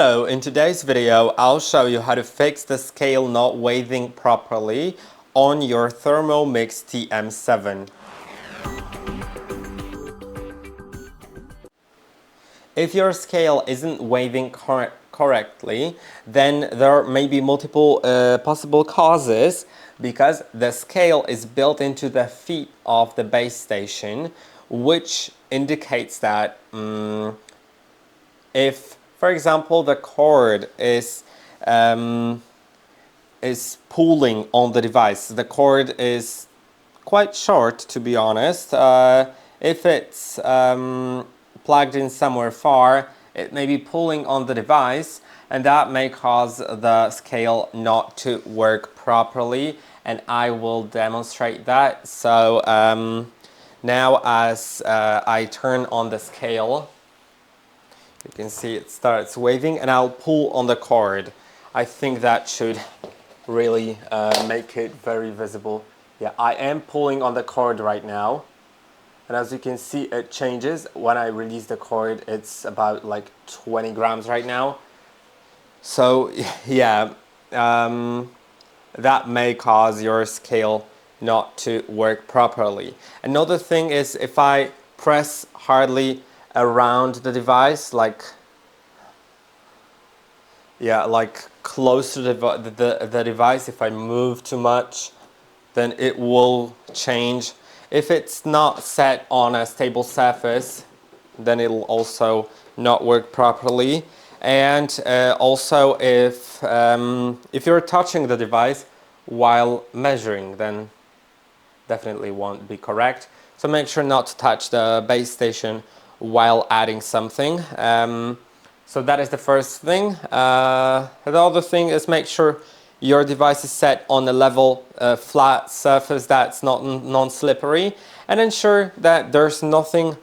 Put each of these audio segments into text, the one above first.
So in today's video, I'll show you how to fix the scale not waving properly on your THERMOMIX TM7. If your scale isn't waving correctly, then there may be multiple possible causes because the scale is built into the feet of the base station, which indicates that if, for example, the cord is pulling on the device, the cord is quite short, to be honest. If it's plugged in somewhere far, it may be pulling on the device, and that may cause the scale not to work properly, and I will demonstrate that. So now as I turn on the scale, you can see it starts waving, and I'll pull on the cord. I think that should really make it very visible. Yeah, I am pulling on the cord right now, and as you can see, it changes. When I release the cord, it's about like 20 grams right now. So yeah, that may cause your scale not to work properly. Another thing is if I press hardly around the device, like close to the device, if I move too much, then it will change. If it's not set on a stable surface, then it'll also not work properly. And also if you're touching the device while measuring, then definitely won't be correct. So make sure not to touch the base station while adding something. So that is the first thing. The other thing is make sure your device is set on a level flat surface that's not non-slippery, and ensure that there's nothing,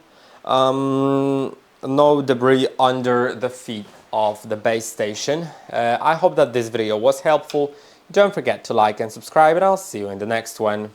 no debris under the feet of the base station. I hope that this video was helpful. Don't forget to like and subscribe, and I'll see you in the next one.